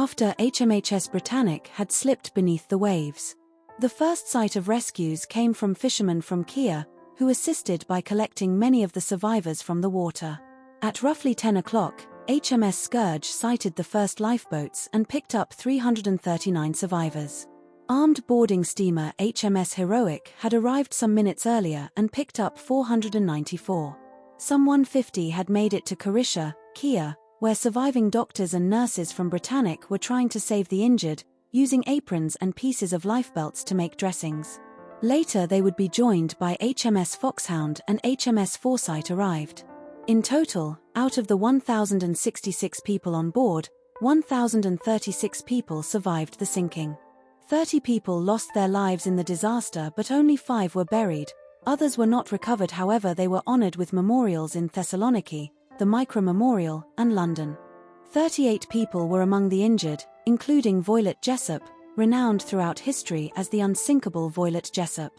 after HMHS Britannic had slipped beneath the waves. The first sight of rescues came from fishermen from Kea, who assisted by collecting many of the survivors from the water. At roughly 10 o'clock, HMS Scourge sighted the first lifeboats and picked up 339 survivors. Armed boarding steamer HMS Heroic had arrived some minutes earlier and picked up 494. Some 150 had made it to Carisha, Kea, where surviving doctors and nurses from Britannic were trying to save the injured, using aprons and pieces of lifebelts to make dressings. Later they would be joined by HMS Foxhound, and HMS Foresight arrived. In total, out of the 1,066 people on board, 1,036 people survived the sinking. 30 people lost their lives in the disaster, but only 5 were buried. Others were not recovered, however they were honored with memorials in Thessaloniki, the Micro Memorial, and London. 38 people were among the injured, including Voilet Jessop, renowned throughout history as the unsinkable Voilet Jessop.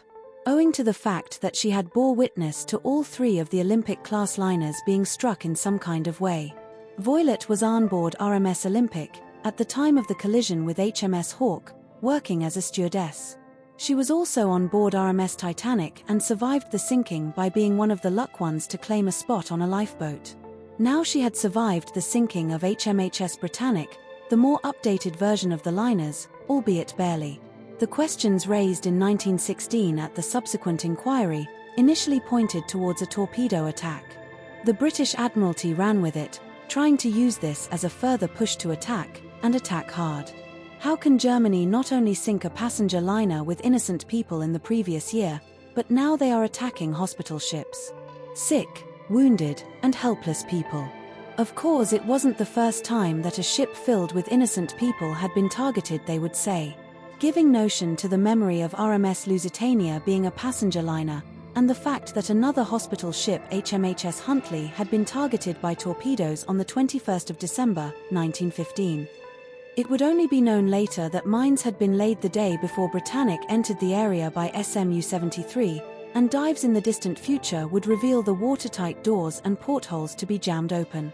Owing to the fact that she had bore witness to all 3 of the Olympic-class liners being struck in some kind of way. Voilet was on board RMS Olympic, at the time of the collision with HMS Hawke, working as a stewardess. She was also on board RMS Titanic and survived the sinking by being one of the luck ones to claim a spot on a lifeboat. Now she had survived the sinking of HMHS Britannic, the more updated version of the liners, albeit barely. The questions raised in 1916 at the subsequent inquiry initially pointed towards a torpedo attack. The British Admiralty ran with it, trying to use this as a further push to attack, and attack hard. How can Germany not only sink a passenger liner with innocent people in the previous year, but now they are attacking hospital ships? Sick, wounded, and helpless people. Of course, it wasn't the first time that a ship filled with innocent people had been targeted, they would say, giving notion to the memory of RMS Lusitania being a passenger liner, and the fact that another hospital ship, HMHS Huntley, had been targeted by torpedoes on the 21st of December, 1915. It would only be known later that mines had been laid the day before Britannic entered the area by SMU-73, and dives in the distant future would reveal the watertight doors and portholes to be jammed open,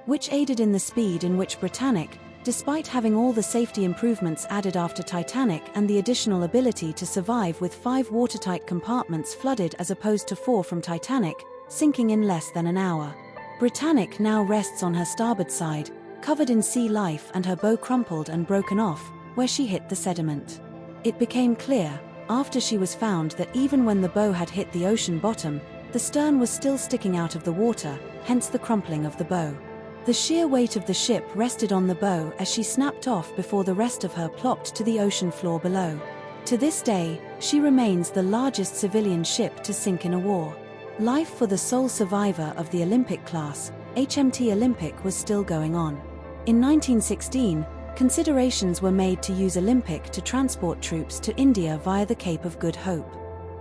which aided in the speed in which Britannic, despite having all the safety improvements added after Titanic and the additional ability to survive with 5 watertight compartments flooded as opposed to 4 from Titanic, sinking in less than an hour. Britannic now rests on her starboard side, covered in sea life and her bow crumpled and broken off, where she hit the sediment. It became clear, after she was found, that even when the bow had hit the ocean bottom, the stern was still sticking out of the water, hence the crumpling of the bow. The sheer weight of the ship rested on the bow as she snapped off before the rest of her plopped to the ocean floor below. To this day, she remains the largest civilian ship to sink in a war. Life for the sole survivor of the Olympic class, HMT Olympic, was still going on. In 1916, considerations were made to use Olympic to transport troops to India via the Cape of Good Hope.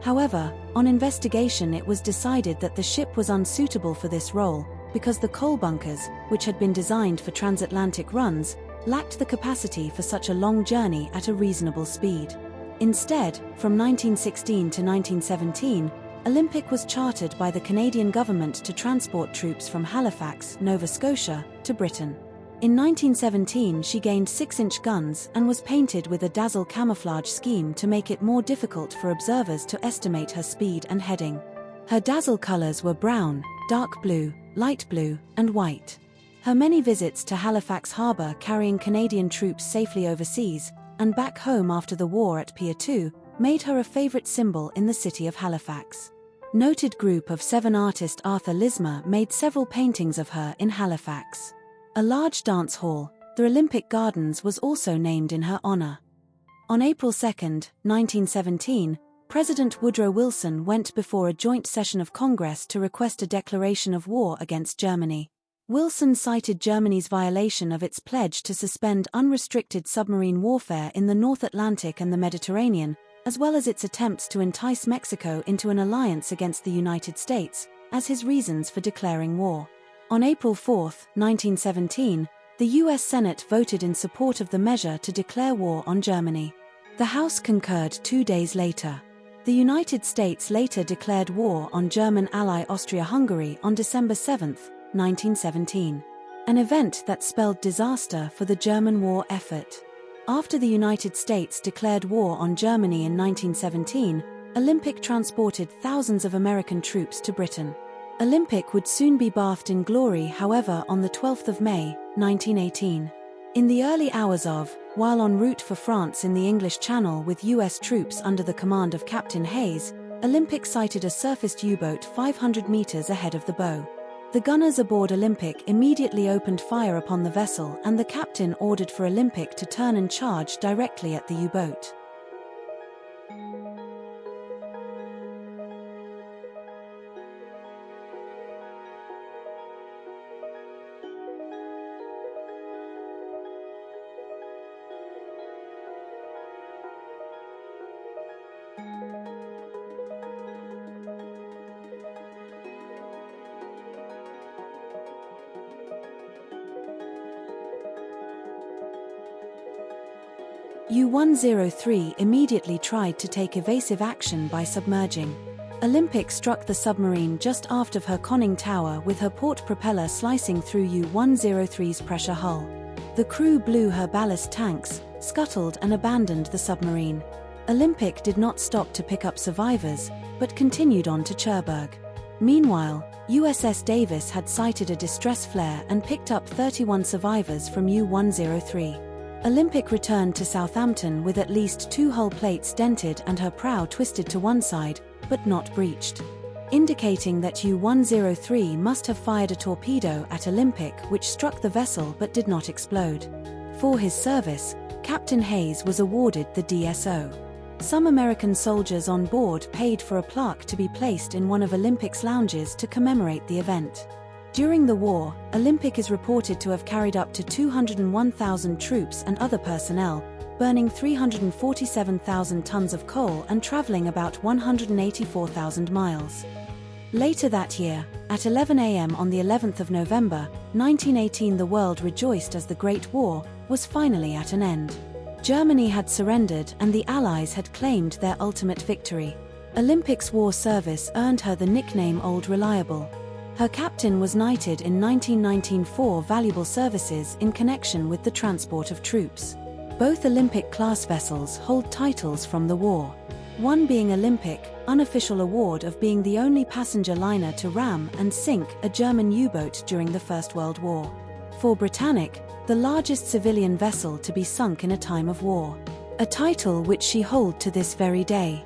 However, on investigation it was decided that the ship was unsuitable for this role, because the coal bunkers, which had been designed for transatlantic runs, lacked the capacity for such a long journey at a reasonable speed. Instead, from 1916 to 1917, Olympic was chartered by the Canadian government to transport troops from Halifax, Nova Scotia, to Britain. In 1917 she gained 6-inch guns and was painted with a dazzle camouflage scheme to make it more difficult for observers to estimate her speed and heading. Her dazzle colors were brown, dark blue, light blue, and white. Her many visits to Halifax Harbour carrying Canadian troops safely overseas, and back home after the war at Pier 2, made her a favorite symbol in the city of Halifax. Noted group of 7 artist Arthur Lismer made several paintings of her in Halifax. A large dance hall, the Olympic Gardens, was also named in her honor. On April 2, 1917, President Woodrow Wilson went before a joint session of Congress to request a declaration of war against Germany. Wilson cited Germany's violation of its pledge to suspend unrestricted submarine warfare in the North Atlantic and the Mediterranean, as well as its attempts to entice Mexico into an alliance against the United States, as his reasons for declaring war. On April 4, 1917, the U.S. Senate voted in support of the measure to declare war on Germany. The House concurred 2 days later. The United States later declared war on German ally Austria-Hungary on December 7, 1917. an event that spelled disaster for the German war effort. After the United States declared war on Germany in 1917, Olympic transported thousands of American troops to Britain. Olympic would soon be bathed in glory, however, on the 12th of May, 1918. In the early hours of, while en route for France in the English Channel with U.S. troops under the command of Captain Hayes, Olympic sighted a surfaced U-boat 500 meters ahead of the bow. The gunners aboard Olympic immediately opened fire upon the vessel, and the captain ordered for Olympic to turn and charge directly at the U-boat. U-103 immediately tried to take evasive action by submerging. Olympic struck the submarine just aft of her conning tower with her port propeller slicing through U-103's pressure hull. The crew blew her ballast tanks, scuttled and abandoned the submarine. Olympic did not stop to pick up survivors, but continued on to Cherbourg. Meanwhile, USS Davis had sighted a distress flare and picked up 31 survivors from U-103. Olympic returned to Southampton with at least 2 hull plates dented and her prow twisted to one side, but not breached, indicating that U-103 must have fired a torpedo at Olympic, which struck the vessel but did not explode. For his service, Captain Hayes was awarded the DSO. Some American soldiers on board paid for a plaque to be placed in one of Olympic's lounges to commemorate the event. During the war, Olympic is reported to have carried up to 201,000 troops and other personnel, burning 347,000 tons of coal and traveling about 184,000 miles. Later that year, at 11 a.m. on the 11th of November, 1918, the world rejoiced as the Great War was finally at an end. Germany had surrendered and the Allies had claimed their ultimate victory. Olympic's war service earned her the nickname Old Reliable. Her captain was knighted in 1919 for valuable services in connection with the transport of troops. Both Olympic-class vessels hold titles from the war. One being Olympic, unofficial award of being the only passenger liner to ram and sink a German U-boat during the First World War. For Britannic, the largest civilian vessel to be sunk in a time of war. A title which she holds to this very day.